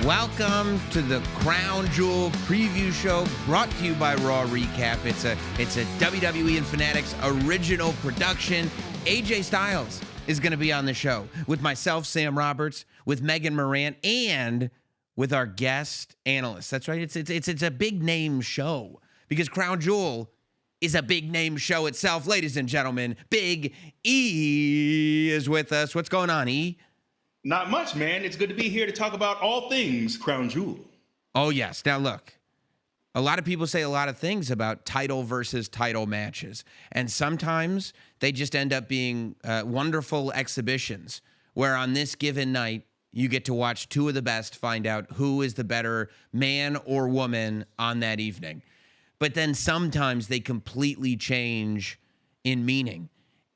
Welcome to the Crown Jewel preview show brought to you by Raw Recap. It's a WWE and Fanatics Original Production. AJ Styles is going to be on the show with myself, Sam Roberts, with Megan Morant, and with our guest analyst. That's right. It's a big name show because Crown Jewel is a big name show itself. Ladies and gentlemen, Big E is with us. What's going on, E? Not much, man. It's good to be here to talk about all things Crown Jewel. Oh, yes. Now, look, a lot of people say a lot of things about title versus title matches, and sometimes they just end up being wonderful exhibitions where on this given night, you get to watch two of the best find out who is the better man or woman on that evening. But then sometimes they completely change in meaning.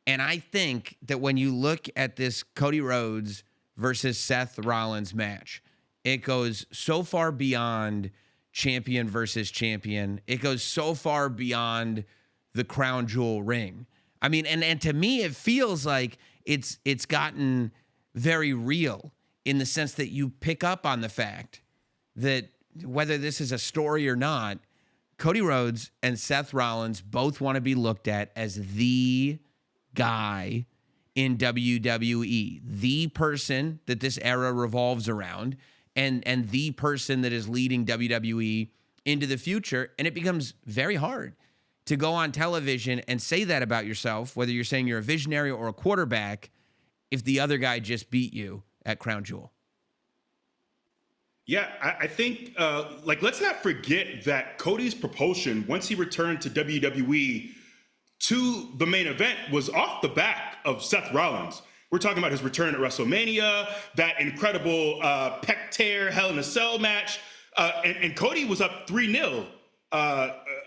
And I think that when you look at this Cody Rhodes versus Seth Rollins match, it goes so far beyond champion versus champion. It goes so far beyond the Crown Jewel ring. I mean, and to me, it feels like it's gotten very real in the sense that you pick up on the fact that whether this is a story or not, Cody Rhodes and Seth Rollins both want to be looked at as the guy in WWE, the person that this era revolves around, and the person that is leading WWE into the future. And it becomes very hard to go on television and say that about yourself, whether you're saying you're a visionary or a quarterback, if the other guy just beat you at Crown Jewel. Yeah, I think, let's not forget that Cody's propulsion, once he returned to WWE, to the main event was off the back of Seth Rollins. We're talking about his return at WrestleMania, that incredible pec tear Hell in a Cell match, and Cody was up 3-0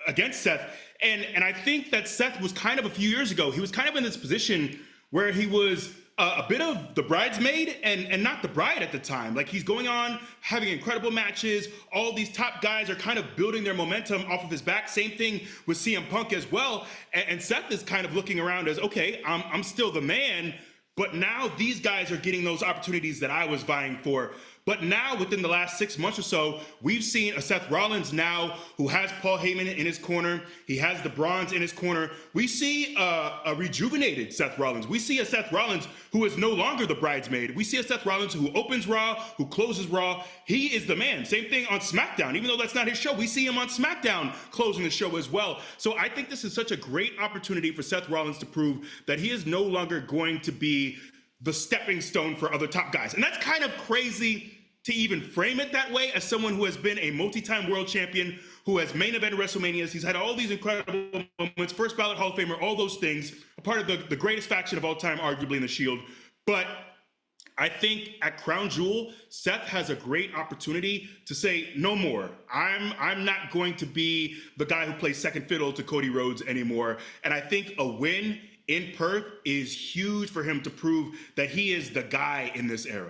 against Seth. And I think that Seth was kind of a few years ago, he was kind of in this position where he was a bit of the bridesmaid and not the bride at the time. Like, he's going on, having incredible matches. All these top guys are kind of building their momentum off of his back. Same thing with CM Punk as well. And Seth is kind of looking around as, okay, I'm still the man, but now these guys are getting those opportunities that I was vying for. But now, within the last 6 months or so, we've seen a Seth Rollins now who has Paul Heyman in his corner. He has the Bronze in his corner. We see a rejuvenated Seth Rollins. We see a Seth Rollins who is no longer the bridesmaid. We see a Seth Rollins who opens Raw, who closes Raw. He is the man. Same thing on SmackDown. Even though that's not his show, we see him on SmackDown closing the show as well. So I think this is such a great opportunity for Seth Rollins to prove that he is no longer going to be the stepping stone for other top guys. And that's kind of crazy to even frame it that way, as someone who has been a multi-time world champion, who has main evented WrestleManias. He's had all these incredible moments, first ballot Hall of Famer, all those things, a part of the greatest faction of all time, arguably in the Shield. But I think at Crown Jewel, Seth has a great opportunity to say, no more. I'm not going to be the guy who plays second fiddle to Cody Rhodes anymore. And I think a win in Perth is huge for him to prove that he is the guy in this era.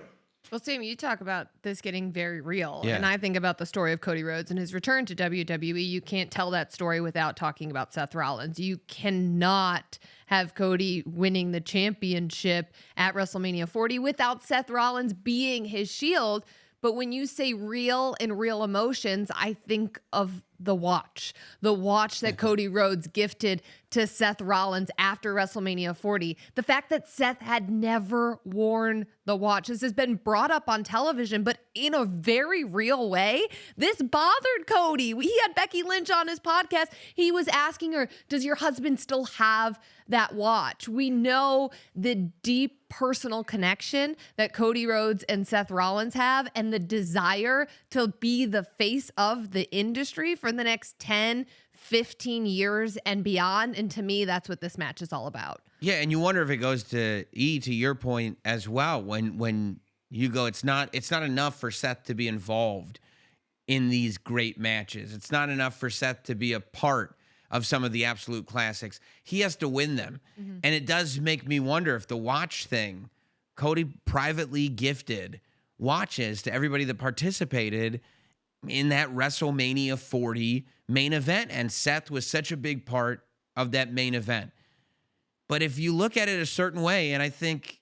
Well, Sam, you talk about this getting very real. Yeah. And I think about the story of Cody Rhodes and his return to WWE. You can't tell that story without talking about Seth Rollins. You cannot have Cody winning the championship at WrestleMania 40 without Seth Rollins being his shield. But when you say real and real emotions, I think of the watch that Cody Rhodes gifted to Seth Rollins after WrestleMania 40. The fact that Seth had never worn the watch. This has been brought up on television, but in a very real way. This bothered Cody. He had Becky Lynch on his podcast. He was asking her, does your husband still have that watch? We know the deep personal connection that Cody Rhodes and Seth Rollins have, and the desire to be the face of the industry for the next 10, 15 years and beyond. And to me, that's what this match is all about. Yeah, and you wonder if it goes to E, to your point as well, when you go, it's not enough for Seth to be involved in these great matches. It's not enough for Seth to be a part of some of the absolute classics. He has to win them. Mm-hmm. And it does make me wonder if the watch thing, Cody privately gifted watches to everybody that participated in that WrestleMania 40 main event. And Seth was such a big part of that main event. But if you look at it a certain way, and I think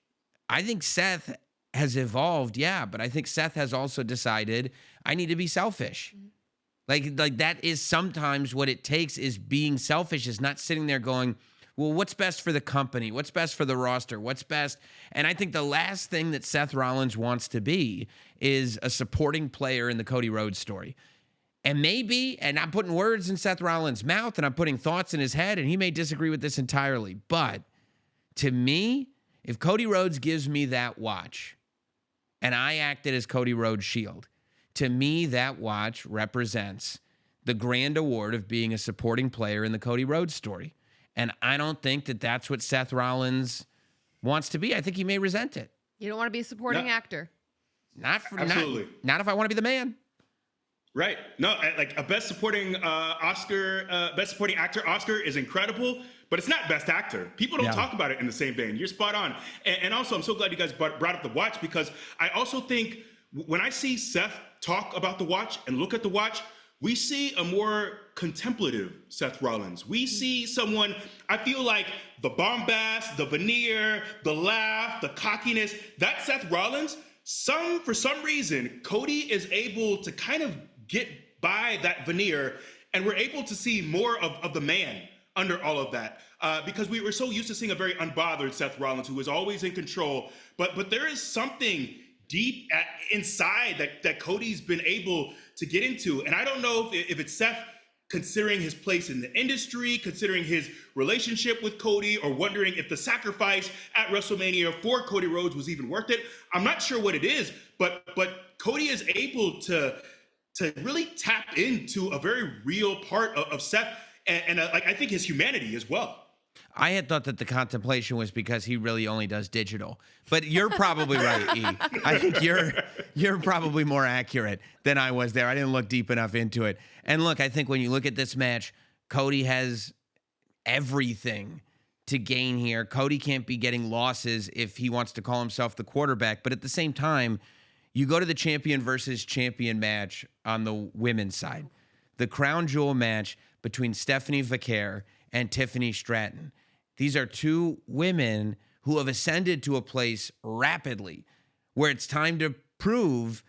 Seth has evolved, yeah, but I think Seth has also decided I need to be selfish. Like that is sometimes what it takes, is being selfish, is not sitting there going, well, what's best for the company? What's best for the roster? What's best? And I think the last thing that Seth Rollins wants to be is a supporting player in the Cody Rhodes story. And maybe, and I'm putting words in Seth Rollins' mouth and I'm putting thoughts in his head, and he may disagree with this entirely, but to me, if Cody Rhodes gives me that watch and I acted as Cody Rhodes' shield, to me, that watch represents the grand award of being a supporting player in the Cody Rhodes story. And I don't think that that's what Seth Rollins wants to be. I think he may resent it. You don't want to be a supporting actor. Absolutely. Not if I want to be the man. Right. No, like a best supporting best supporting actor Oscar is incredible, but it's not best actor. People don't talk about it in the same vein. You're spot on. And also, I'm so glad you guys brought up the watch, because I also think when I see Seth talk about the watch and look at the watch, we see a more contemplative Seth Rollins. We see someone, I feel like the bombast, the veneer, the laugh, the cockiness, that Seth Rollins, for some reason, Cody is able to kind of get by that veneer, and we're able to see more of the man under all of that, because we were so used to seeing a very unbothered Seth Rollins who was always in control, but there is something deep inside that Cody's been able to get into. And I don't know if it's Seth considering his place in the industry, considering his relationship with Cody, or wondering if the sacrifice at WrestleMania for Cody Rhodes was even worth it. I'm not sure what it is, but Cody is able to really tap into a very real part of Seth, and like I think his humanity as well. I had thought that the contemplation was because he really only does digital, but you're probably right, E. I think you're probably more accurate than I was there. I didn't look deep enough into it. And look, I think when you look at this match, Cody has everything to gain here. Cody can't be getting losses if he wants to call himself the quarterback, but at the same time, you go to the champion versus champion match on the women's side, the crown jewel match between Stephanie Vaquer and Tiffany Stratton. These are two women who have ascended to a place rapidly where it's time to prove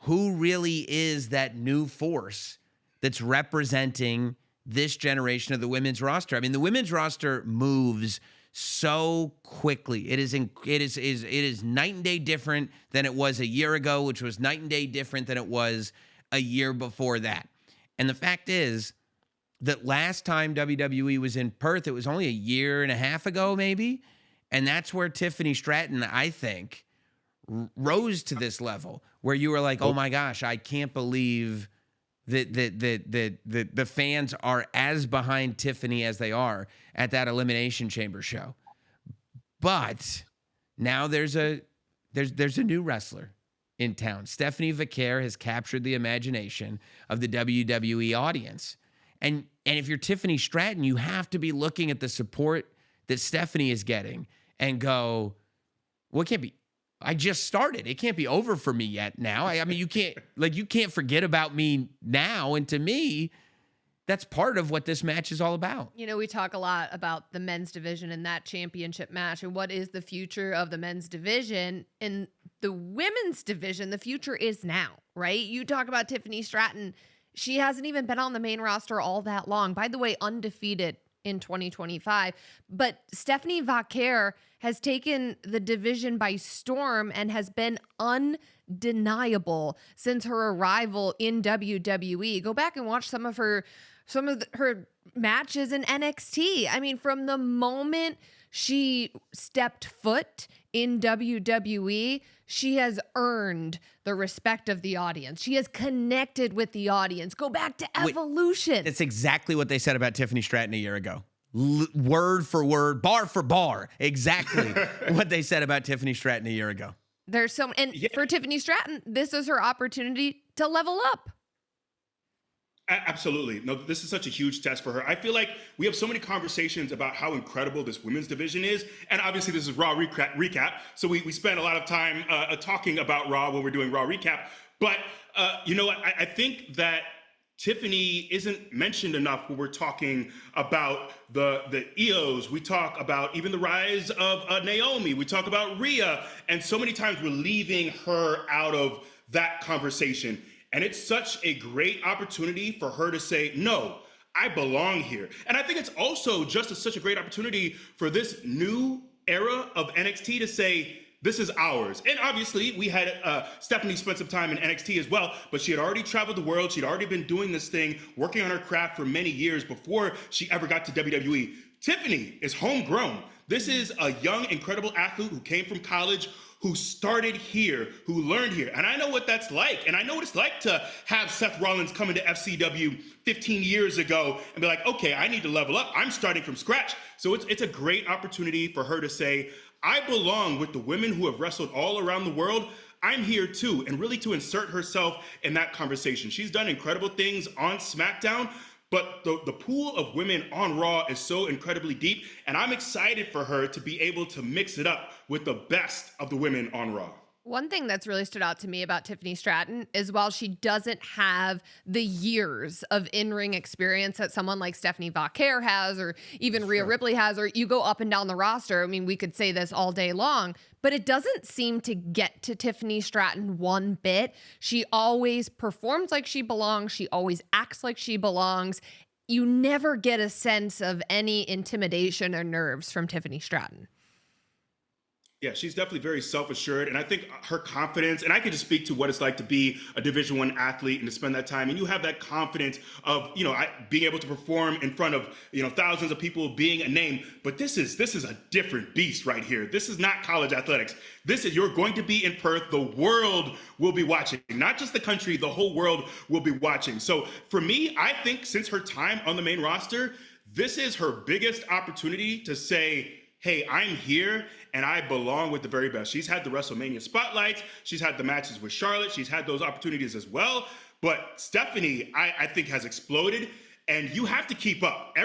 who really is that new force that's representing this generation of the women's roster. I mean, the women's roster moves so quickly. It is night and day different than it was a year ago, which was night and day different than it was a year before that. And the fact is that last time WWE was in Perth, it was only a year and a half ago, maybe. And that's where Tiffany Stratton, I think, rose to this level where you were like, oh my gosh, I can't believe that the fans are as behind Tiffany as they are at that Elimination Chamber show. But now there's a new wrestler in town. Stephanie Vaquer has captured the imagination of the WWE audience. And if you're Tiffany Stratton, you have to be looking at the support that Stephanie is getting and go, well, it can't be, I just started. It can't be over for me yet now. I mean, you can't forget about me now. And to me, that's part of what this match is all about. You know, we talk a lot about the men's division and that championship match and what is the future of the men's division. In the women's division, the future is now, right? You talk about Tiffany Stratton. She hasn't even been on the main roster all that long. By the way, undefeated in 2025. But Stephanie Vaquer has taken the division by storm and has been undeniable since her arrival in WWE. Go back and watch some of her matches in NXT. I mean, from the moment she stepped foot in WWE, she has earned the respect of the audience. She has connected with the audience. Go back to Evolution. That's exactly what they said about Tiffany Stratton a year ago. Word for word, bar for bar. Exactly what they said about Tiffany Stratton a year ago. There's so, and for Tiffany Stratton, this is her opportunity to level up. Absolutely. No, this is such a huge test for her. I feel like we have so many conversations about how incredible this women's division is. And obviously this is Raw recap. So we spend a lot of time talking about Raw when we're doing Raw recap. But you know what? I think that Tiffany isn't mentioned enough when we're talking about the EOs. We talk about even the rise of Naomi. We talk about Rhea. And so many times we're leaving her out of that conversation. And it's such a great opportunity for her to say, no, I belong here. And I think it's also such a great opportunity for this new era of NXT to say, this is ours. And obviously, we had Stephanie spent some time in NXT as well, but she had already traveled the world. She'd already been doing this thing, working on her craft for many years before she ever got to WWE. Tiffany is homegrown. This is a young, incredible athlete who came from college, who started here, who learned here. And I know what that's like. And I know what it's like to have Seth Rollins come into FCW 15 years ago and be like, okay, I need to level up. I'm starting from scratch. So it's a great opportunity for her to say, I belong with the women who have wrestled all around the world. I'm here too, and really to insert herself in that conversation. She's done incredible things on SmackDown, but the pool of women on Raw is so incredibly deep, and I'm excited for her to be able to mix it up with the best of the women on Raw. One thing that's really stood out to me about Tiffany Stratton is while she doesn't have the years of in-ring experience that someone like Stephanie Vaquer has, or even Rhea Ripley has, or you go up and down the roster. I mean, we could say this all day long, but it doesn't seem to get to Tiffany Stratton one bit. She always performs like she belongs. She always acts like she belongs. You never get a sense of any intimidation or nerves from Tiffany Stratton. Yeah, she's definitely very self-assured, and I think her confidence, and I can just speak to what it's like to be a Division I athlete and to spend that time, and you have that confidence of, being able to perform in front of, thousands of people, being a name, but this is a different beast right here. This is not college athletics. You're going to be in Perth. The world will be watching, not just the country, the whole world will be watching. So for me, I think since her time on the main roster, this is her biggest opportunity to say, hey, I'm here and I belong with the very best. She's had the WrestleMania spotlights. She's had the matches with Charlotte. She's had those opportunities as well. But Stephanie, I think, has exploded, and you have to keep up.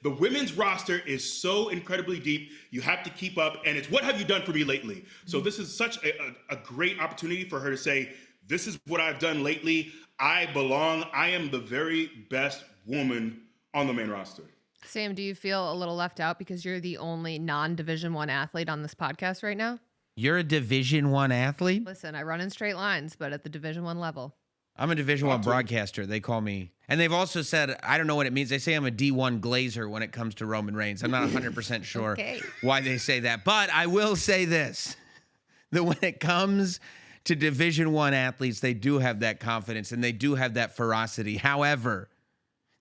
The women's roster is so incredibly deep. You have to keep up, and it's what have you done for me lately? So this is such a great opportunity for her to say, this is what I've done lately. I belong. I am the very best woman on the main roster. Sam, do you feel a little left out because you're the only non-Division I athlete on this podcast right now? You're a Division I athlete? Listen, I run in straight lines, but at the Division I level. I'm a Division I broadcaster, they call me. And they've also said, I don't know what it means. They say I'm a D1 glazer when it comes to Roman Reigns. I'm not 100% sure why they say that. But I will say this, that when it comes to Division I athletes, they do have that confidence and they do have that ferocity. However,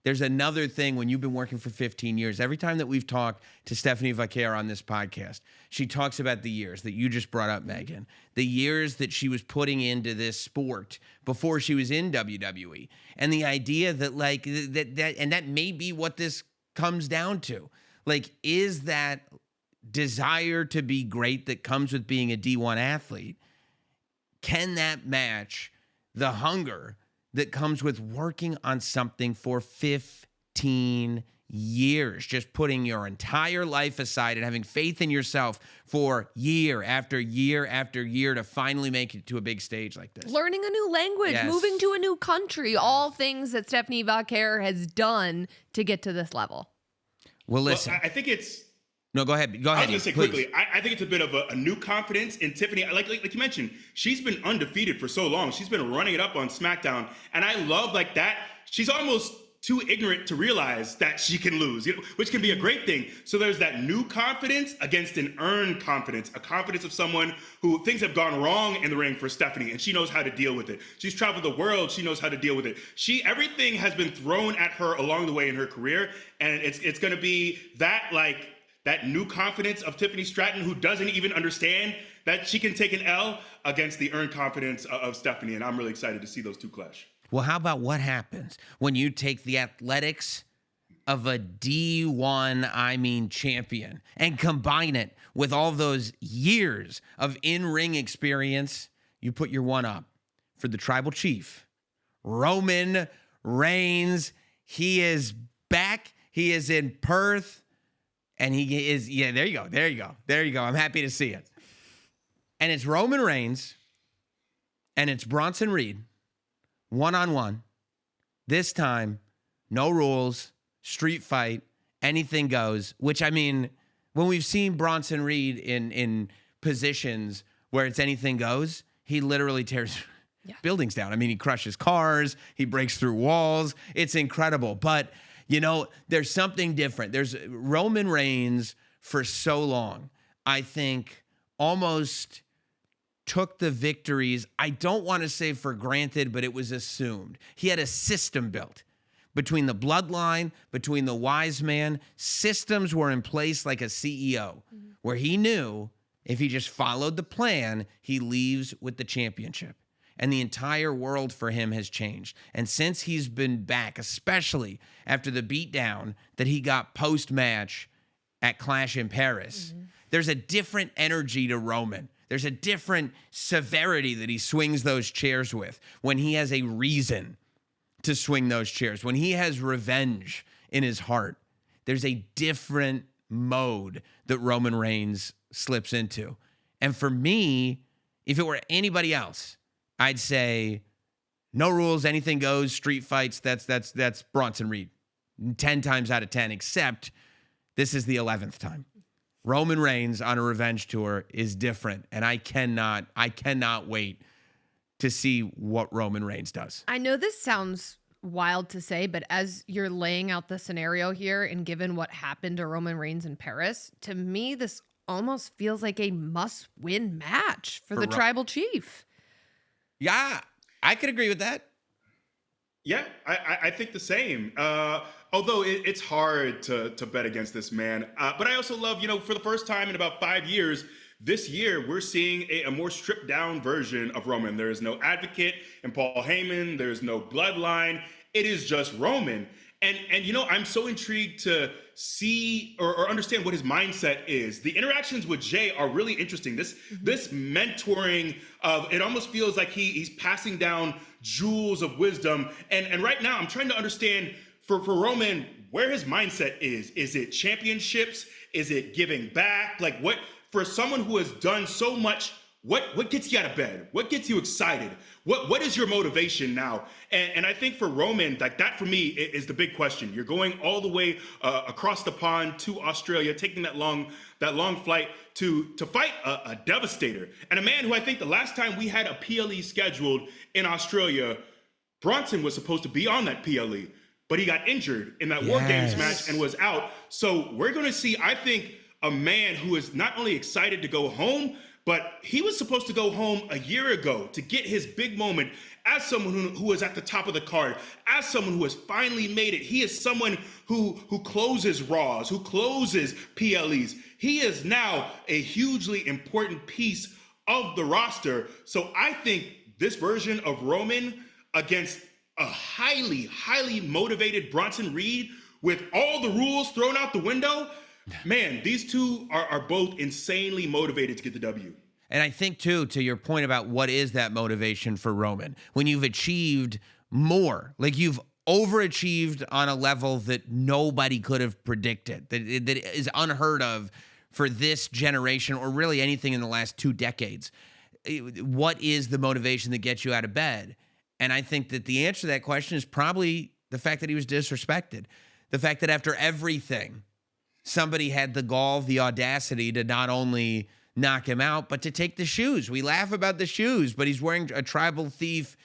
there's another thing when you've been working for 15 years. Every time that we've talked to Stephanie Vaquer on this podcast, she talks about the years that you just brought up, Megan, the years that she was putting into this sport before she was in WWE. And the idea that that may be what this comes down to. Is that desire to be great that comes with being a D1 athlete, can that match the hunger that comes with working on something for 15 years, just putting your entire life aside and having faith in yourself for year after year after year to finally make it to a big stage like this? Learning a new language, moving to a new country, all things that Stephanie Vaquer has done to get to this level. Well, listen. I think it's... No, go ahead. I was going to say quickly, I think it's a bit of a new confidence in Tiffany. Like you mentioned, she's been undefeated for so long. She's been running it up on SmackDown. And I love that. She's almost too ignorant to realize that she can lose, which can be a great thing. So there's that new confidence against an earned confidence, a confidence of someone who things have gone wrong in the ring for Stephanie, and she knows how to deal with it. She's traveled the world. She knows how to deal with it. Everything has been thrown at her along the way in her career. And it's going to be that new confidence of Tiffany Stratton, who doesn't even understand that she can take an L, against the earned confidence of Stephanie. And I'm really excited to see those two clash. Well, how about what happens when you take the athletics of a D1, champion, and combine it with all those years of in-ring experience? You put your one up for the tribal chief, Roman Reigns. He is back. He is in Perth. And he is, there you go. I'm happy to see it. And it's Roman Reigns and it's Bronson Reed, one-on-one, This time, no rules, street fight, anything goes, which, I mean, when we've seen Bronson Reed in positions where it's anything goes, he literally tears buildings down. I mean, he crushes cars, he breaks through walls. It's incredible. But, you know, there's something different. There's Roman Reigns for so long, I think, almost took the victories, I don't want to say for granted, but it was assumed. He had a system built. Between the bloodline, between the wise man, systems were in place like a CEO, where he knew if he just followed the plan, he leaves with the championship. And the entire world for him has changed. And since he's been back, especially after the beatdown that he got post-match at Clash in Paris, there's a different energy to Roman. There's a different severity that he swings those chairs with when he has a reason to swing those chairs. When he has revenge in his heart, there's a different mode that Roman Reigns slips into. And for me, if it were anybody else, I'd say no rules, anything goes, street fights, that's Bronson Reed. 10 times out of 10, except this is the 11th time. Roman Reigns on a revenge tour is different, and I cannot wait to see what Roman Reigns does. I know this sounds wild to say, but as you're laying out the scenario here and given what happened to Roman Reigns in Paris, to me, this almost feels like a must-win match for the tribal chief. Yeah, I could agree with that. Yeah, I think the same. Although it's hard to bet against this man. But I also love, for the first time in about 5 years, this year we're seeing a more stripped down version of Roman. There is no advocate and Paul Heyman. There's no bloodline. It is just Roman. And I'm so intrigued to see or understand what his mindset is. The interactions with Jay are really interesting. This mentoring of, it almost feels like he's passing down jewels of wisdom. And right now I'm trying to understand for Roman where his mindset is. Is it championships? Is it giving back? Like, what, for someone who has done so much, what gets you out of bed? What gets you excited? What is your motivation now? And I think for Roman, like, that for me is the big question. You're going all the way across the pond to Australia, taking that long flight to fight a devastator, and a man who I think the last time we had a PLE scheduled in Australia, Bronson was supposed to be on that PLE, but he got injured in that War Games match and was out. So we're going to see, I think, a man who is not only excited to go home, but he was supposed to go home a year ago to get his big moment as someone who is at the top of the card, as someone who has finally made it. He is someone who closes Raws, who closes PLEs. He is now a hugely important piece of the roster. So I think this version of Roman against a highly, highly motivated Bronson Reed with all the rules thrown out the window, man, these two are both insanely motivated to get the W. And I think, too, to your point about what is that motivation for Roman, when you've achieved more, like you've overachieved on a level that nobody could have predicted, that is unheard of for this generation or really anything in the last 2 decades. What is the motivation that gets you out of bed? And I think that the answer to that question is probably the fact that he was disrespected. The fact that after everything, somebody had the gall, the audacity to not only knock him out, but to take the shoes. We laugh about the shoes, but he's wearing a Tribal Thief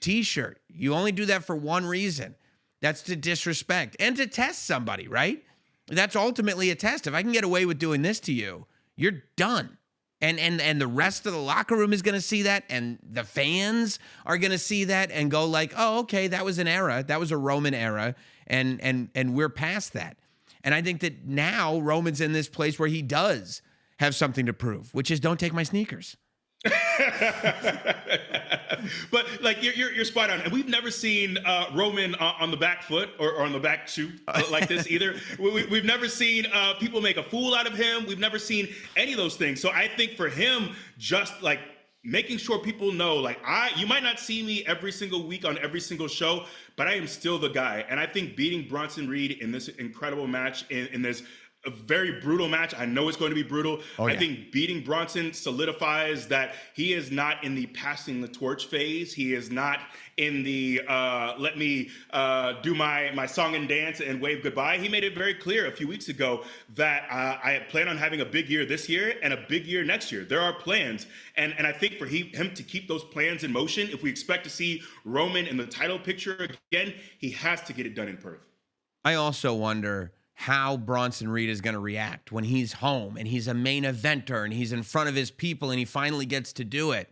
t-shirt. You only do that for one reason. That's to disrespect and to test somebody, right? That's ultimately a test. If I can get away with doing this to you, you're done. And the rest of the locker room is going to see that, and the fans are going to see that and go like, oh, okay, that was an era. That was a Roman era, and we're past that. And I think that now Roman's in this place where he does have something to prove, which is don't take my sneakers. But like you're spot on, and we've never seen Roman on the back foot or on the back shoe like this either. We've never seen people make a fool out of him. We've never seen any of those things. So I think for him, just like making sure people know, like, you might not see me every single week on every single show, but I am still the guy. And I think beating Bronson Reed in this incredible match, in this a very brutal match. I know it's going to be brutal. I think beating Bronson solidifies that he is not in the passing the torch phase. He is not in the let me do my song and dance and wave goodbye. He made it very clear a few weeks ago that I plan on having a big year this year and a big year next year. There are plans. And I think for him to keep those plans in motion, if we expect to see Roman in the title picture again, he has to get it done in Perth. I also wonder how Bronson Reed is going to react when he's home and he's a main eventer and he's in front of his people and he finally gets to do it.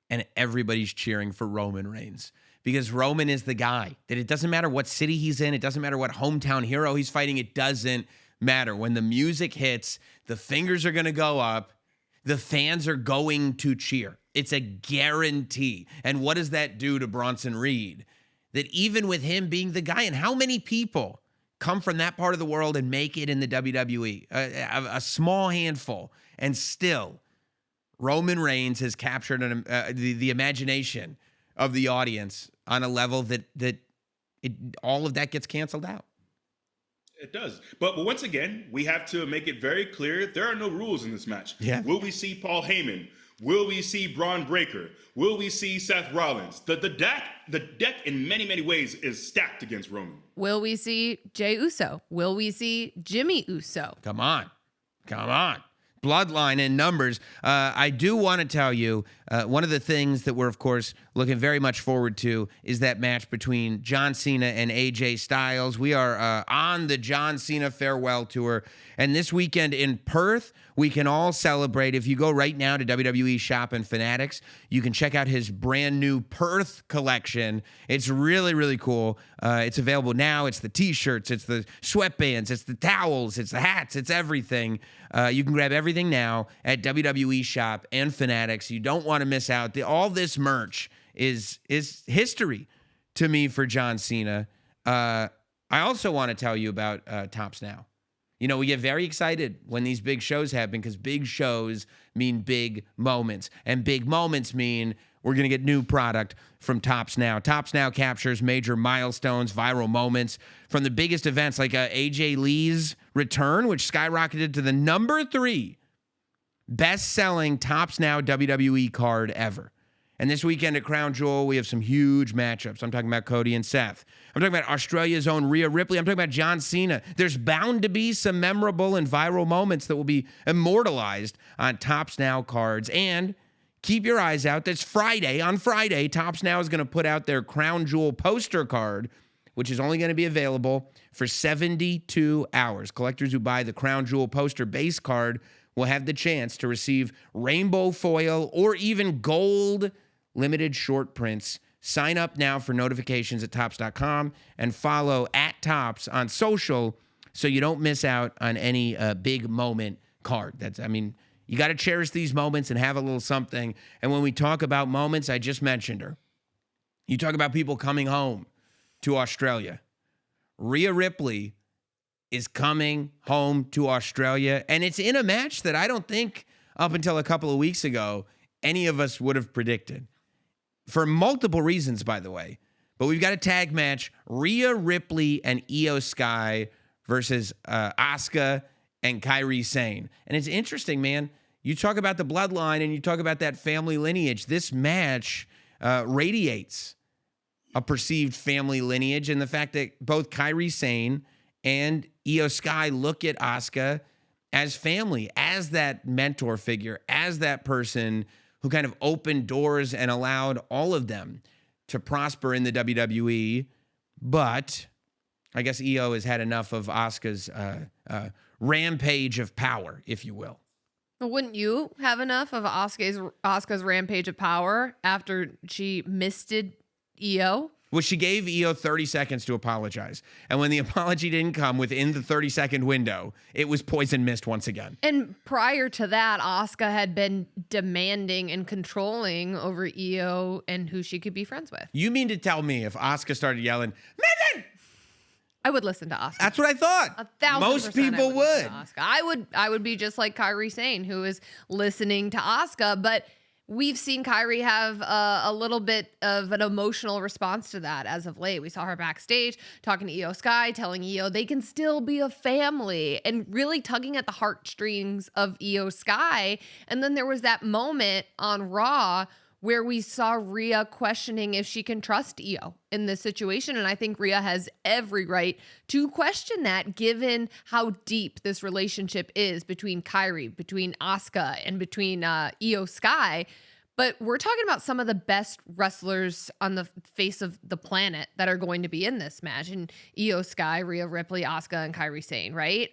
And everybody's cheering for Roman Reigns because Roman is the guy that it doesn't matter what city he's in. It doesn't matter what hometown hero he's fighting. It doesn't matter. When the music hits, the fingers are going to go up. The fans are going to cheer. It's a guarantee. And what does that do to Bronson Reed? That even with him being the guy, and how many people come from that part of the world and make it in the WWE? A small handful. And still, Roman Reigns has captured the imagination of the audience on a level that all of that gets canceled out. It does. But once again, we have to make it very clear there are no rules in this match. Yeah. Will we see Paul Heyman? Will we see Braun Breaker? Will we see Seth Rollins? The deck in many, many ways is stacked against Roman. Will we see Jey Uso? Will we see Jimmy Uso? Come on. Bloodline and numbers. I do want to tell you, one of the things that we're, of course, looking very much forward to is that match between John Cena and AJ Styles. We are on the John Cena farewell tour. And this weekend in Perth, we can all celebrate. If you go right now to WWE Shop and Fanatics, you can check out his brand new Perth collection. It's really, really cool. It's available now. It's the t-shirts, it's the sweatbands, it's the towels, it's the hats, it's everything. You can grab everything now at WWE Shop and Fanatics. You don't want to miss out. All this merch is history to me for John Cena. I also want to tell you about Tops Now. You know, we get very excited when these big shows happen because big shows mean big moments. And big moments mean we're going to get new product from Tops Now. Tops Now captures major milestones, viral moments from the biggest events like AJ Lee's return, which skyrocketed to the number 3 best-selling Tops Now WWE card ever. And this weekend at Crown Jewel, we have some huge matchups. I'm talking about Cody and Seth. I'm talking about Australia's own Rhea Ripley. I'm talking about John Cena. There's bound to be some memorable and viral moments that will be immortalized on Tops Now cards. And keep your eyes out. This Friday, on Friday, Tops Now is going to put out their Crown Jewel poster card, which is only going to be available for 72 hours. Collectors who buy the Crown Jewel poster base card will have the chance to receive rainbow foil or even gold limited short prints. Sign up now for notifications at Tops.com and follow @Tops on social so you don't miss out on any big moment card. You got to cherish these moments and have a little something. And when we talk about moments, I just mentioned her. You talk about people coming home to Australia. Rhea Ripley is coming home to Australia, and it's in a match that I don't think up until a couple of weeks ago any of us would have predicted. For multiple reasons, by the way. But we've got a tag match, Rhea Ripley and Io Sky versus Asuka and Kairi Sane. And it's interesting, man. You talk about the bloodline and you talk about that family lineage. This match radiates a perceived family lineage, and the fact that both Kairi Sane and Io Sky look at Asuka as family, as that mentor figure, as that person who kind of opened doors and allowed all of them to prosper in the WWE. But I guess Io has had enough of Asuka's rampage of power, if you will. Wouldn't you have enough of Asuka's rampage of power after she misted Io? Well, she gave Io 30 seconds to apologize. And when the apology didn't come within the 30-second window, it was poison mist once again. And prior to that, Asuka had been demanding and controlling over Io and who she could be friends with. You mean to tell me if Asuka started yelling, Megan! I would listen to Asuka. That's what I thought. 1,000% Most people would. I would be just like Kairi Sane, who is listening to Asuka. But we've seen Kyrie have a little bit of an emotional response to that as of late. We saw her backstage talking to Io Sky, telling Io they can still be a family, and really tugging at the heartstrings of Io Sky. And then there was that moment on Raw where we saw Rhea questioning if she can trust Io in this situation. And I think Rhea has every right to question that, given how deep this relationship is between Kyrie, between Asuka, and between Io Sky. But we're talking about some of the best wrestlers on the face of the planet that are going to be in this match. And Io Sky, Rhea Ripley, Asuka, and Kairi Sane, right?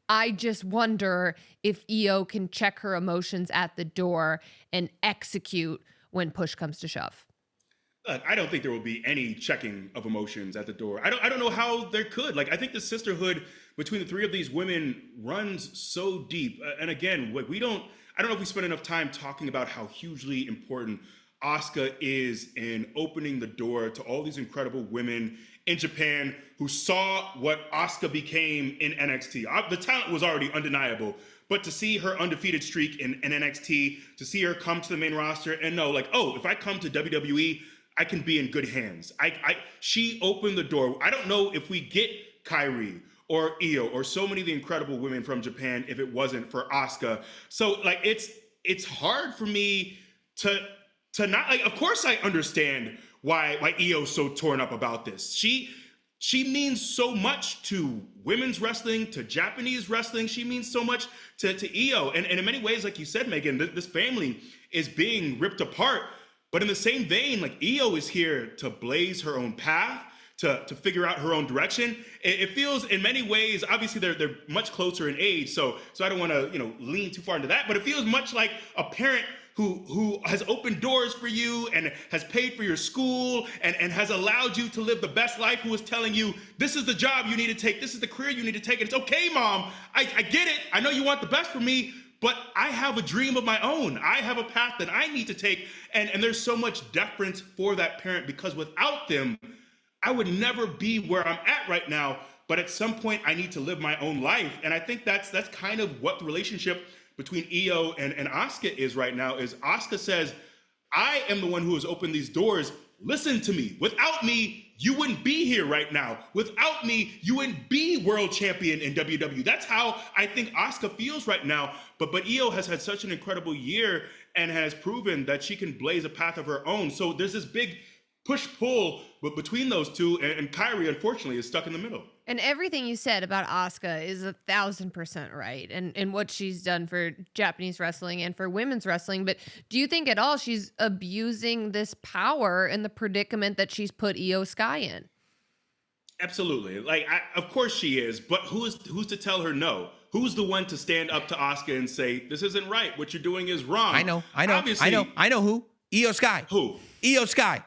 I just wonder if Io can check her emotions at the door and execute when push comes to shove. I don't think there will be any checking of emotions at the door. I don't know how there could. Like, I think the sisterhood between the three of these women runs so deep. And again, I don't know if we spend enough time talking about how hugely important Asuka is in opening the door to all these incredible women in Japan who saw what Asuka became in NXT. The talent was already undeniable, but to see her undefeated streak in NXT, to see her come to the main roster and know, like, oh, if I come to WWE, I can be in good hands. She opened the door. I don't know if we get Kairi or Io or so many of the incredible women from Japan if it wasn't for Asuka. So, like, it's hard for me to not, like, of course I understand why Io's so torn up about this. She means so much to women's wrestling, to Japanese wrestling. She means so much to Io. And in many ways, like you said, Megan, this family is being ripped apart. But in the same vein, like, Io is here to blaze her own path, to figure out her own direction. It feels in many ways, obviously they're much closer in age, so I don't want to lean too far into that, but it feels much like a parent who has opened doors for you and has paid for your school and has allowed you to live the best life, who is telling you, this is the job you need to take, this is the career you need to take, and it's okay, Mom, I get it, I know you want the best for me, but I have a dream of my own. I have a path that I need to take, and there's so much deference for that parent, because without them, I would never be where I'm at right now, but at some point I need to live my own life. And I think that's kind of what the relationship between Io and Asuka is right now, is Asuka says, I am the one who has opened these doors. Listen to me. Without me, you wouldn't be here right now. Without me, you wouldn't be world champion in WWE. That's how I think Asuka feels right now. But Io has had such an incredible year and has proven that she can blaze a path of her own. So there's this big push-pull between those two, and Kairi, unfortunately, is stuck in the middle. And everything you said about Asuka is 1,000% right, and what she's done for Japanese wrestling and for women's wrestling. But do you think at all she's abusing this power and the predicament that she's put Io Sky in? Absolutely. Like, of course she is, but who's to tell her no? Who's the one to stand up to Asuka and say, this isn't right, what you're doing is wrong? I know Obviously, I know who. Io Sky. Who? Io Sky.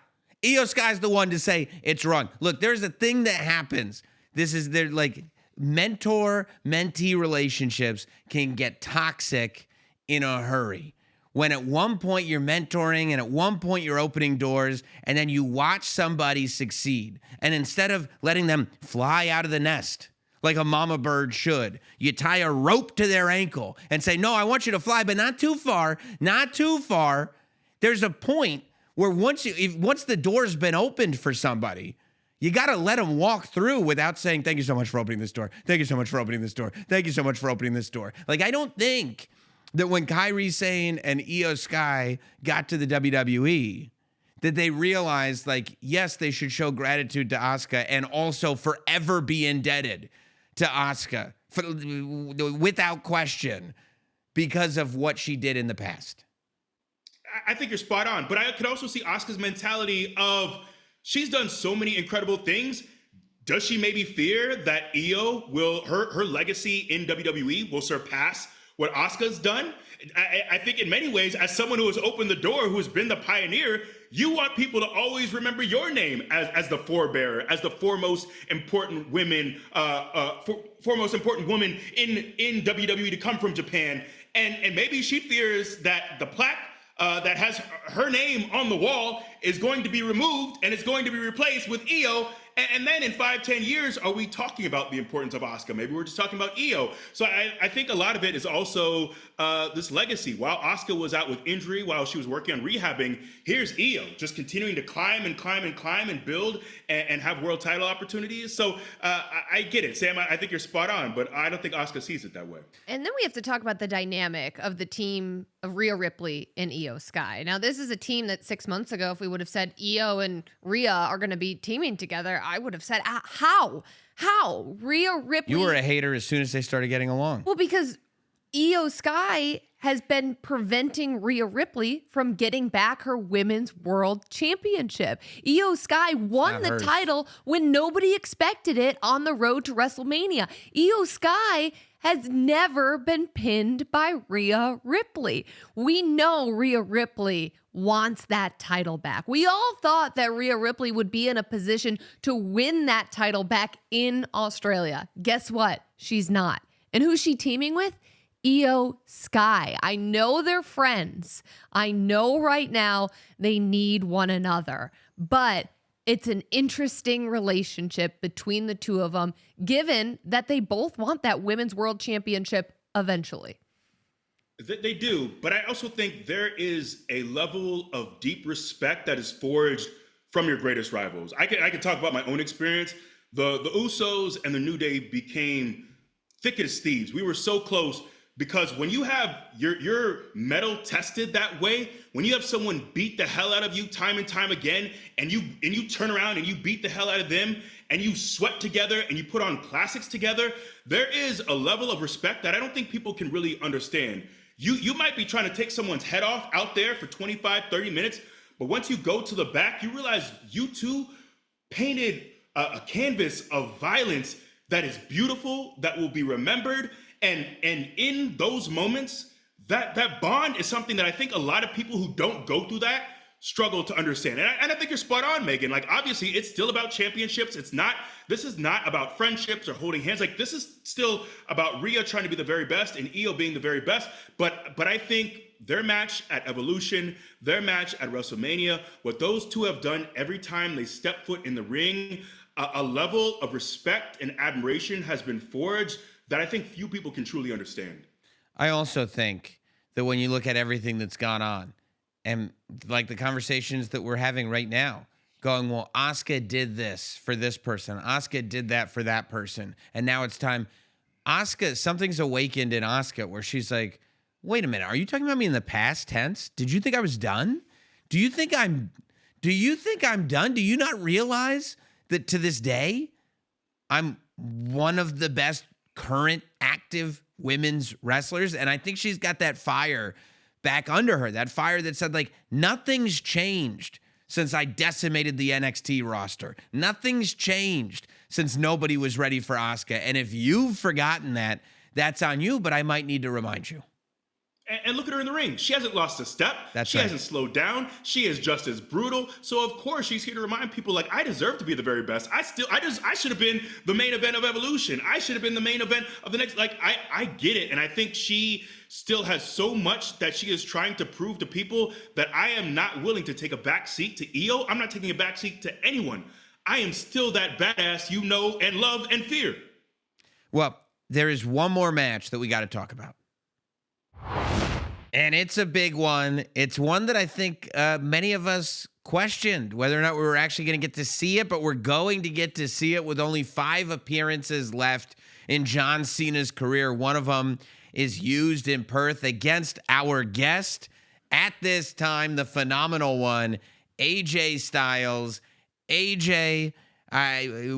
Io Sky's the one to say it's wrong. Look, there's a thing that happens. They're like, mentor-mentee relationships can get toxic in a hurry. When at one point you're mentoring and at one point you're opening doors, and then you watch somebody succeed, and instead of letting them fly out of the nest like a mama bird should, you tie a rope to their ankle and say, no, I want you to fly, but not too far, not too far. There's a point where once the door's been opened for somebody, you got to let them walk through without saying, thank you so much for opening this door. Thank you so much for opening this door. Thank you so much for opening this door. Like, I don't think that when Kairi Sane and Io Sky got to the WWE, that they realized, like, yes, they should show gratitude to Asuka and also forever be indebted to Asuka without question because of what she did in the past. I think you're spot on, but I could also see Asuka's mentality of, she's done so many incredible things. Does she maybe fear that Io her legacy in WWE will surpass what Asuka's done? I think in many ways, as someone who has opened the door, who has been the pioneer, you want people to always remember your name as the forebearer, as the foremost important woman, foremost important woman in WWE to come from Japan. And maybe she fears that the plaque that has her name on the wall is going to be removed and it's going to be replaced with Io. And then in 5, 10 years, are we talking about the importance of Asuka? Maybe we're just talking about Io. So I think a lot of it is also this legacy. While Asuka was out with injury, while she was working on rehabbing, here's Io just continuing to climb and build and have world title opportunities. So I get it, Sam. I think you're spot on, but I don't think Asuka sees it that way. And then we have to talk about the dynamic of the team of Rhea Ripley and Io Sky. Now, this is a team that 6 months ago, if we would have said Io and Rhea are going to be teaming together, I would have said, how? Rhea Ripley. You were a hater as soon as they started getting along. Well, because Io Sky has been preventing Rhea Ripley from getting back her women's world championship. Io Sky won the title when nobody expected it on the road to WrestleMania. Io Sky has never been pinned by Rhea Ripley. We know Rhea Ripley wants that title back. We all thought that Rhea Ripley would be in a position to win that title back in Australia. Guess what? She's not. And who's she teaming with? Io Sky. I know they're friends. I know right now they need one another, but it's an interesting relationship between the two of them, given that they both want that women's world championship eventually. They do, but I also think there is a level of deep respect that is forged from your greatest rivals. I can talk about my own experience. The Usos and the New Day became thick as thieves. We were so close because when you have your metal tested that way, when you have someone beat the hell out of you time and time again, and you turn around and you beat the hell out of them, and you sweat together and you put on classics together, there is a level of respect that I don't think people can really understand. You might be trying to take someone's head off out there for 25, 30 minutes, but once you go to the back, you realize you two painted a canvas of violence that is beautiful, that will be remembered. And in those moments, that bond is something that I think a lot of people who don't go through that struggle to understand. And I think you're spot on, Megan. Like, obviously, it's still about championships. This is not about friendships or holding hands. Like, this is still about Rhea trying to be the very best and Io being the very best. But I think their match at Evolution, their match at WrestleMania, what those two have done every time they step foot in the ring, a level of respect and admiration has been forged that I think few people can truly understand. I also think that when you look at everything that's gone on, and like the conversations that we're having right now, going, well, Asuka did this for this person, Asuka did that for that person, and now it's time. Asuka, something's awakened in Asuka where she's like, wait a minute, are you talking about me in the past tense? Did you think I was done? Do you think I'm done? Do you not realize that to this day, I'm one of the best current active women's wrestlers? And I think she's got that fire back under her, that fire that said, like, nothing's changed since I decimated the NXT roster. Nothing's changed since nobody was ready for Asuka. And if you've forgotten that, that's on you, but I might need to remind you. And look at her in the ring. She hasn't lost a step. She hasn't slowed down. She is just as brutal. So of course she's here to remind people, like, I deserve to be the very best. I should have been the main event of Evolution. I should have been the main event of the next. Like, I get it. And I think she still has so much that she is trying to prove to people that I am not willing to take a back seat to Io. I'm not taking a back seat to anyone. I am still that badass you know and love and fear. Well, there is one more match that we got to talk about. And it's a big one. It's one that I think many of us questioned whether or not we were actually going to get to see it, but we're going to get to see it with only 5 appearances left in John Cena's career. One of them is used in Perth against our guest at this time, the phenomenal one, AJ Styles. AJ,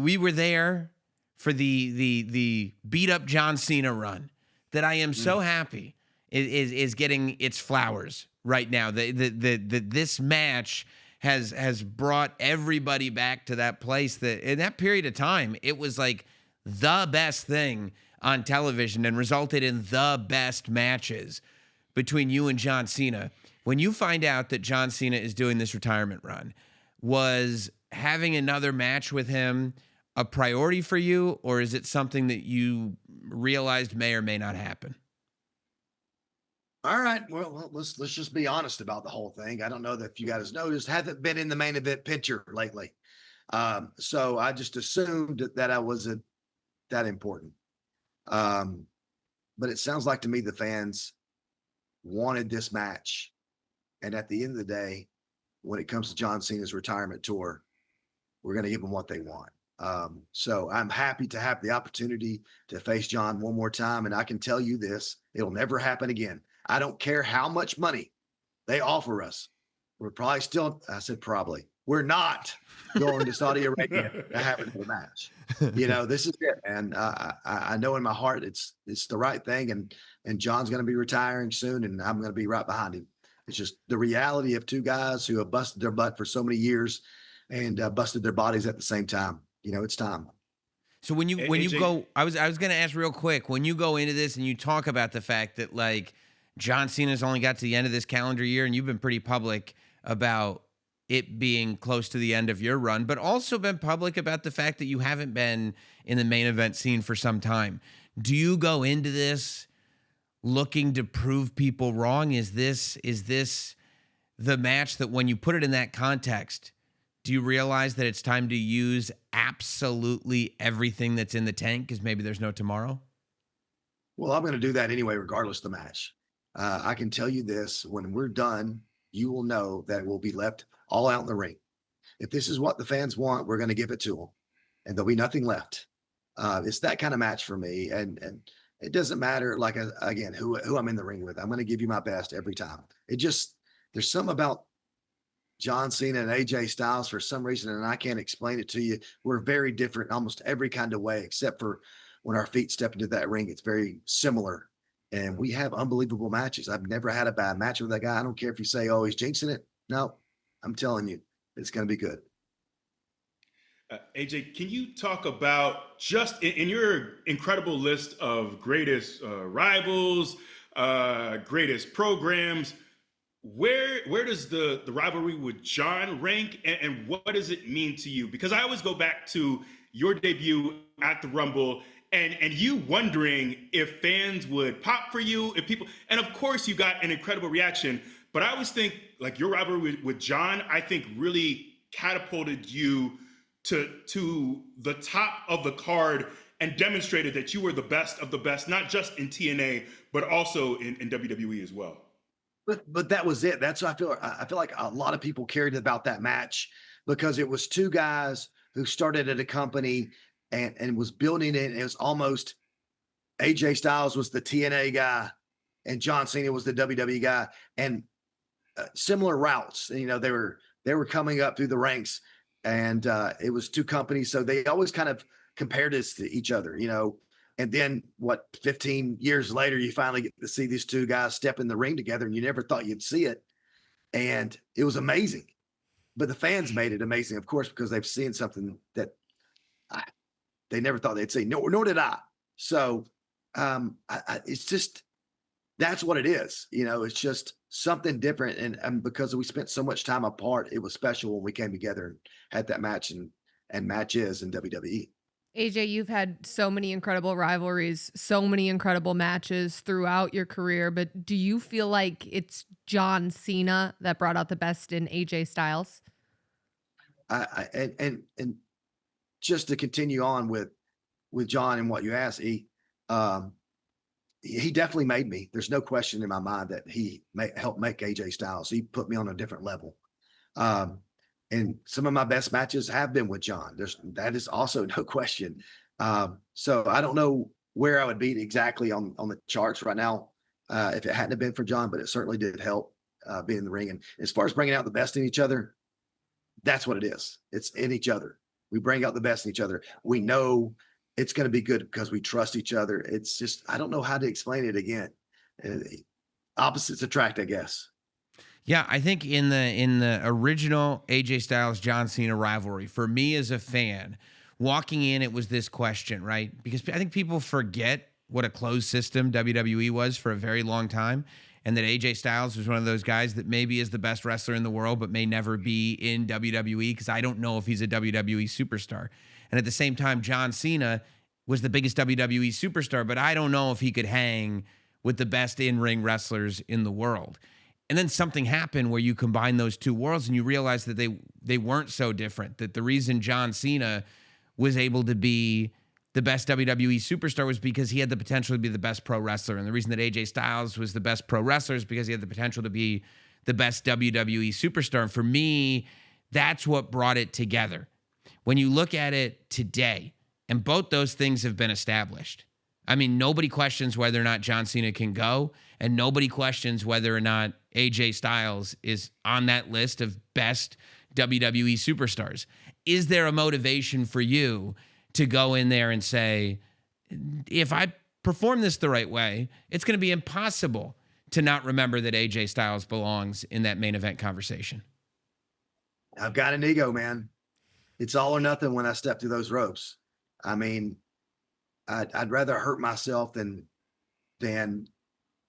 we were there for the beat up John Cena run that I am so happy is getting its flowers right now. This match has brought everybody back to that place that in that period of time, it was like the best thing on television and resulted in the best matches between you and John Cena. When you find out that John Cena is doing this retirement run, was having another match with him a priority for you, or is it something that you realized may or may not happen? All right. Well, let's just be honest about the whole thing. I don't know that if you guys noticed, haven't been in the main event picture lately. So I just assumed that I wasn't that important. Um, but it sounds like to me the fans wanted this match. And at the end of the day, when it comes to John Cena's retirement tour, we're going to give them what they want. So I'm happy to have the opportunity to face John one more time. And I can tell you this, it'll never happen again. I don't care how much money they offer us. We're probably still, I said probably, we're not going to Saudi Arabia to have another match. This is it. And I know in my heart it's the right thing. And John's going to be retiring soon, and I'm going to be right behind him. It's just the reality of two guys who have busted their butt for so many years and busted their bodies at the same time. It's time. So when you AJ, go, I was going to ask real quick, when you go into this and you talk about the fact that like John Cena's only got to the end of this calendar year, and you've been pretty public about it being close to the end of your run, but also been public about the fact that you haven't been in the main event scene for some time. Do you go into this looking to prove people wrong? Is this the match that when you put it in that context, do you realize that it's time to use absolutely everything that's in the tank because maybe there's no tomorrow? Well, I'm going to do that anyway, regardless of the match. I can tell you this, when we're done, you will know that we'll be left all out in the ring. If this is what the fans want, we're going to give it to them, and there'll be nothing left. It's that kind of match for me. And it doesn't matter, like, again, who I'm in the ring with. I'm going to give you my best every time. There's something about John Cena and AJ Styles for some reason, and I can't explain it to you. We're very different in almost every kind of way, except for when our feet step into that ring, it's very similar. And we have unbelievable matches. I've never had a bad match with that guy. I don't care if you say, oh, he's jinxing it. No, I'm telling you, it's going to be good. AJ, can you talk about just in your incredible list of greatest rivals, greatest programs, where does the rivalry with John rank, and what does it mean to you? Because I always go back to your debut at the Rumble and you wondering if fans would pop for you, if people, and of course you got an incredible reaction, but I always think like your rivalry with John, I think really catapulted you to the top of the card and demonstrated that you were the best of the best, not just in TNA, but also in WWE as well. But that was it. That's what I feel like a lot of people cared about that match because it was two guys who started at a company and was building it. It was almost AJ Styles was the TNA guy and John Cena was the WWE guy, and similar routes. They were coming up through the ranks, and it was two companies, so they always kind of compared us to each other. And then 15 years later, you finally get to see these two guys step in the ring together, and you never thought you'd see it. And it was amazing. But the fans made it amazing, of course, because they've seen something that they never thought they'd see. Nor did I. So it's just, that's what it is. It's just something different. And because we spent so much time apart, it was special when we came together and had that match and matches in WWE. AJ, you've had so many incredible rivalries, so many incredible matches throughout your career, but do you feel like it's John Cena that brought out the best in AJ Styles? And just to continue on with John and what you asked, he definitely made me. There's no question in my mind that he helped make AJ Styles. He put me on a different level. And some of my best matches have been with John. That is also no question. So I don't know where I would be exactly on the charts right now if it hadn't have been for John, but it certainly did help be in the ring. And as far as bringing out the best in each other, that's what it is. It's in each other. We bring out the best in each other. We know it's going to be good because we trust each other. It's just, I don't know how to explain it again. Opposites attract, I guess. Yeah, I think in the original AJ Styles John Cena rivalry, for me as a fan, walking in, it was this question, right? Because I think people forget what a closed system WWE was for a very long time, and that AJ Styles was one of those guys that maybe is the best wrestler in the world, but may never be in WWE because I don't know if he's a WWE superstar. And at the same time, John Cena was the biggest WWE superstar, but I don't know if he could hang with the best in-ring wrestlers in the world. And then something happened where you combine those two worlds and you realize that they weren't so different, that the reason John Cena was able to be the best WWE superstar was because he had the potential to be the best pro wrestler. And the reason that AJ Styles was the best pro wrestler is because he had the potential to be the best WWE superstar. And for me, that's what brought it together. When you look at it today, and both those things have been established. I mean, nobody questions whether or not John Cena can go, and nobody questions whether or not AJ Styles is on that list of best WWE superstars. Is there a motivation for you to go in there and say, if I perform this the right way, it's going to be impossible to not remember that AJ Styles belongs in that main event conversation? I've got an ego, man. It's all or nothing when I step through those ropes. I mean, I'd rather hurt myself than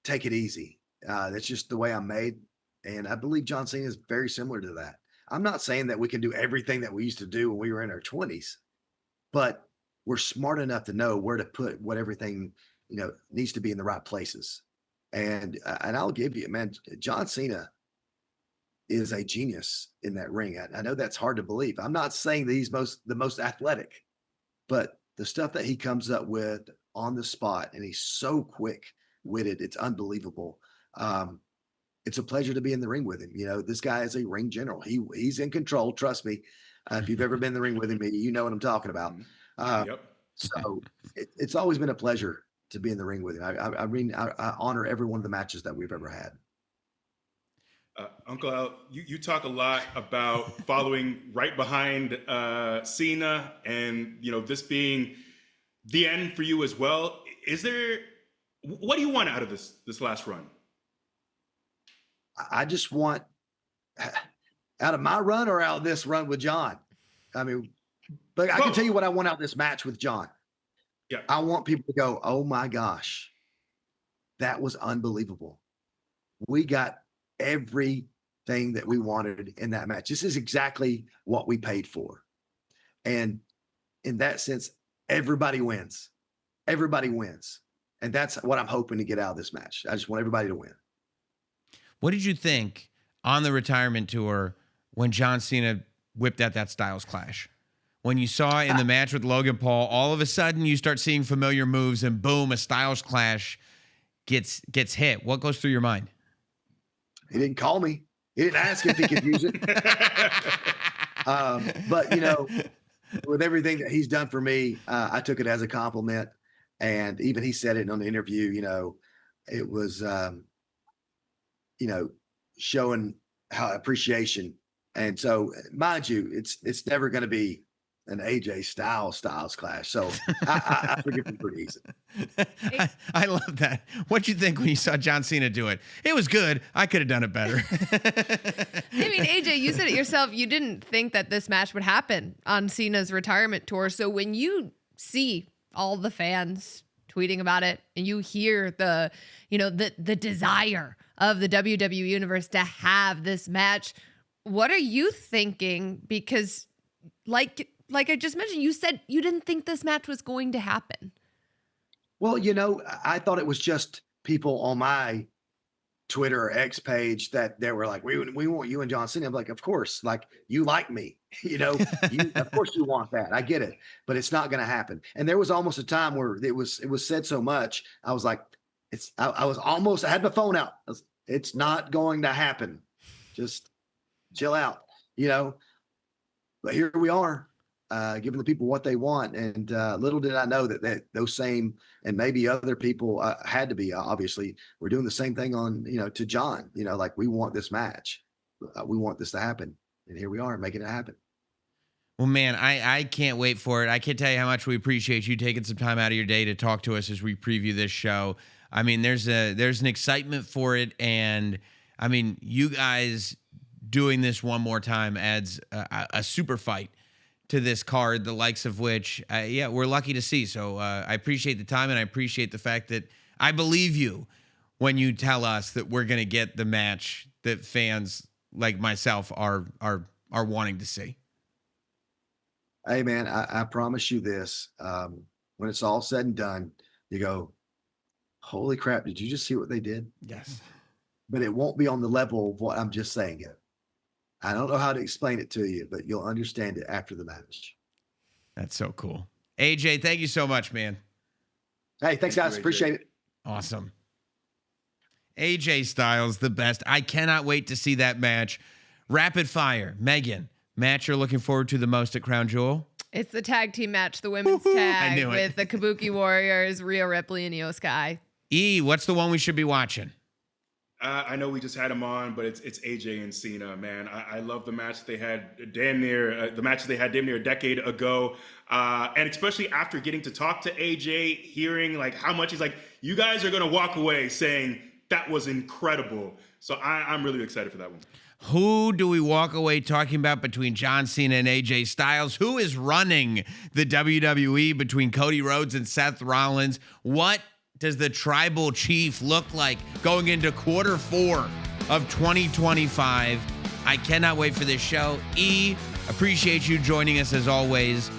take it easy. That's just the way I'm made. And I believe John Cena is very similar to that. I'm not saying that we can do everything that we used to do when we were in our 20s, but we're smart enough to know where to put what everything, needs to be in the right places. And I'll give you, man, John Cena is a genius in that ring. I know that's hard to believe. I'm not saying that he's the most athletic, but the stuff that he comes up with on the spot, and he's so quick-witted, it's unbelievable. It's a pleasure to be in the ring with him. This guy is a ring general. He's in control. Trust me. If you've ever been in the ring with him, you know what I'm talking about. Yep. So it's always been a pleasure to be in the ring with him. I honor every one of the matches that we've ever had. Uncle Al, you talk a lot about following right behind Cena, and this being the end for you as well. What do you want out of this last run? I just want out of my run or out of this run with John. I mean, but I can tell you what I want out of this match with John. Yeah, I want people to go, oh my gosh, that was unbelievable. We got everything that we wanted in that match. This is exactly what we paid for. And in that sense, everybody wins. Everybody wins. And that's what I'm hoping to get out of this match. I just want everybody to win. What did you think on the retirement tour when John Cena whipped out that Styles Clash? When you saw in the match with Logan Paul, all of a sudden you start seeing familiar moves and boom, a Styles Clash gets hit. What goes through your mind? He didn't call me. He didn't ask if he could use it. But, with everything that he's done for me, I took it as a compliment. And even he said it on the interview, it was, showing how appreciation. And so, mind you, it's never going to be an AJ Styles Clash. So I forgive him pretty easy. I love that. What'd you think when you saw John Cena do it? It was good. I could have done it better. I mean, AJ, you said it yourself. You didn't think that this match would happen on Cena's retirement tour. So when you see all the fans tweeting about it and you hear the desire of the WWE universe to have this match, what are you thinking? Because like I just mentioned, you said you didn't think this match was going to happen. Well, I thought it was just people on my Twitter or X page that they were like, we want you and John Cena. I'm like, of course, like you like me, of course you want that. I get it, but it's not going to happen. And there was almost a time where it was said so much. I was like, I had my phone out. It's not going to happen. Just chill out, but here we are. Giving the people what they want. And little did I know that those same, and maybe other people had to be, obviously, we're doing the same thing on, to John, like we want this match. We want this to happen. And here we are making it happen. Well, man, I can't wait for it. I can't tell you how much we appreciate you taking some time out of your day to talk to us as we preview this show. I mean, there's an excitement for it. And I mean, you guys doing this one more time adds a super fight to this card, the likes of which, we're lucky to see. So I appreciate the time, and I appreciate the fact that I believe you when you tell us that we're going to get the match that fans like myself are wanting to see. Hey, man, I promise you this. When it's all said and done, you go, holy crap, did you just see what they did? Yes. but it won't be on the level of what I'm just saying it. I don't know how to explain it to you, but you'll understand it after the match. That's so cool. AJ, thank you so much, man. Hey, thanks, guys. Appreciate it. Awesome. AJ Styles, the best. I cannot wait to see that match. Rapid fire. Megan, match you're looking forward to the most at Crown Jewel? It's the tag team match, the women's I tag knew it. with the Kabuki Warriors, Rhea Ripley, and Io Sky. E, what's the one we should be watching? I know we just had him on, but it's AJ and Cena, man. I love the match they had damn near a decade ago, and especially after getting to talk to AJ, hearing like how much he's like, you guys are gonna walk away saying that was incredible. So I'm really excited for that one. Who do we walk away talking about between John Cena and AJ Styles? Who is running the WWE between Cody Rhodes and Seth Rollins? What does the tribal chief look like going into quarter 4 of 2025? I cannot wait for this show. E, appreciate you joining us as always.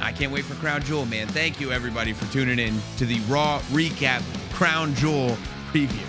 I can't wait for Crown Jewel, man. Thank you, everybody, for tuning in to the Raw Recap Crown Jewel preview.